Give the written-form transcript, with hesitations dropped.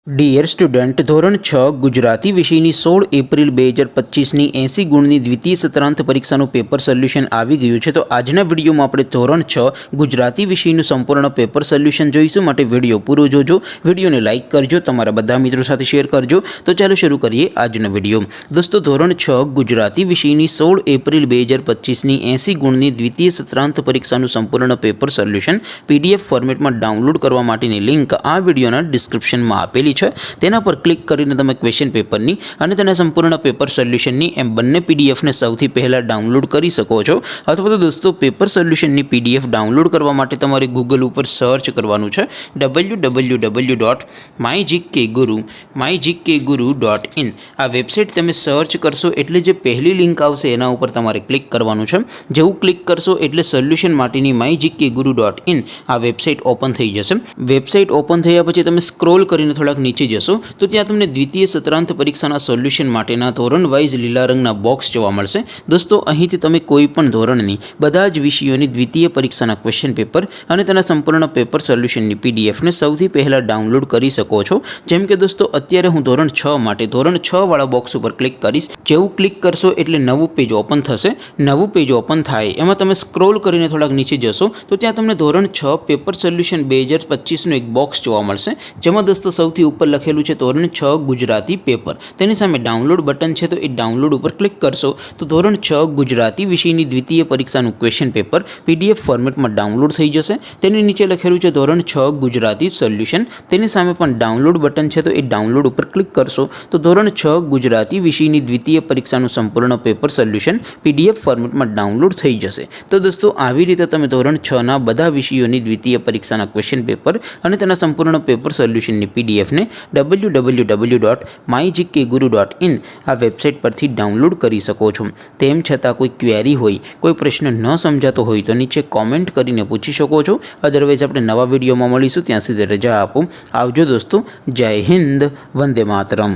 Dear student, ધોરણ 6 ગુજરાતી વિષયની 16 April 2025ની 80 ગુણની દ્વિતીય સત્રાંત પરીક્ષાનું પેપર સોલ્યુશન આવી ગયું છે। તો આજના વિડીયોમાં આપણે ધોરણ 6 ગુજરાતી વિષયનું સંપૂર્ણ પેપર સોલ્યુશન જોઈશું। માટે વિડીયો પૂરો જોજો, વિડીયોને લાઇક કરજો, તમારા બધા મિત્રો સાથે શેર કરજો। તો ચાલો શરૂ કરીએ આજનો વિડીયો। દોસ્તો, ધોરણ 6 ગુજરાતી વિષયની 16 એપ્રિલ 2025ની 80 ગુણની દ્વિતીય સત્રાંત પરીક્ષાનું સંપૂર્ણ પેપર સોલ્યુશન PDF ફોર્મેટમાં ડાઉનલોડ કરવા માટેની લિંક આ વિડીયોના ડિસ્ક્રિપ્શનમાં આપેલી છે। તેના પર ક્લિક કરીને તમે ક્વેશ્ચન પેપરની અને તેના સંપૂર્ણ પેપર સોલ્યુશનની એમ બંને પીડીએફને સૌથી પહેલાં ડાઉનલોડ કરી શકો છો। અથવા તો દોસ્તો, પેપર સોલ્યુશનની PDF ડાઉનલોડ કરવા માટે તમારે ગૂગલ ઉપર સર્ચ કરવાનું છે www.mygkguru.in। આ વેબસાઇટ તમે સર્ચ કરશો એટલે જે પહેલી લિંક આવશે એના ઉપર તમારે ક્લિક કરવાનું છે। જેવું ક્લિક કરશો એટલે સોલ્યુશન માટેની mygkguru.in આ વેબસાઇટ ઓપન થઈ જશે। વેબસાઇટ ઓપન થયા પછી તમે સ્ક્રોલ કરીને થોડાક નીચે જશો તો ત્યાં તમને દ્વિતીય સત્રાંત પરીક્ષાના સોલ્યુશન માટેના ધોરણ વાઇઝ લીલા રંગના બોક્સ જોવા મળશે। દોસ્તો, અહીંથી તમે કોઈ પણ ધોરણની બધા જ વિષયોની દ્વિતીય પરીક્ષાના ક્વેશ્ચન પેપર અને તેના સંપૂર્ણ પેપર સોલ્યુશનની પીડીએફને સૌથી પહેલાં ડાઉનલોડ કરી શકો છો। જેમ કે દોસ્તો, અત્યારે હું ધોરણ 6 માટે ધોરણ 6 વાળા બોક્સ ઉપર ક્લિક કરીશ। જેવું ક્લિક કરશો એટલે નવું પેજ ઓપન થશે। નવું પેજ ઓપન થાય એમાં તમે સ્ક્રોલ કરીને થોડાક નીચે જશો તો ત્યાં તમને ધોરણ 6 પેપર સોલ્યુશન 2025નું એક બોક્સ જોવા મળશે। જેમાં દોસ્તો સૌથી ઉપર લખેલું છે ધોરણ 6 ગુજરાતી પેપર। તેની સામે ડાઉનલોડ બટન છે, તો એ ડાઉનલોડ ઉપર ક્લિક કરશો તો ધોરણ 6 ગુજરાતી વિષયની દ્વિતીય પરીક્ષાનું ક્વેશ્ચન પેપર PDF ફોર્મેટમાં ડાઉનલોડ થઈ જશે। તેની નીચે લખેલું છે ધોરણ 6 ગુજરાતી સોલ્યુશન। તેની સામે પણ ડાઉનલોડ બટન છે, તો એ ડાઉનલોડ ઉપર ક્લિક કરશો તો ધોરણ 6 ગુજરાતી વિષયની દ્વિતીય પરીક્ષાનું સંપૂર્ણ પેપર સોલ્યુશન PDF ફોર્મેટમાં ડાઉનલોડ થઈ જશે। તો દોસ્તો, આવી રીતે તમે ધોરણ 6ના બધા વિષયોની દ્વિતીય પરીક્ષાના ક્વેશ્ચન પેપર અને તેના સંપૂર્ણ પેપર સોલ્યુશનની પીડીએફને www.mygkguru.in આ વેબસાઇટ પરથી ડાઉનલોડ કરી શકો છો। તેમ છતાં કોઈ ક્વેરી હોય, કોઈ પ્રશ્ન ન સમજાતો હોય તો નીચે કોમેન્ટ કરીને પૂછી શકો છો। અદરવાઇઝ આપણે નવા વિડીયોમાં મળીશું, ત્યાં સુધી રજા આપો। આવજો દોસ્તો, જય હિન્દ, વંદે માતરમ।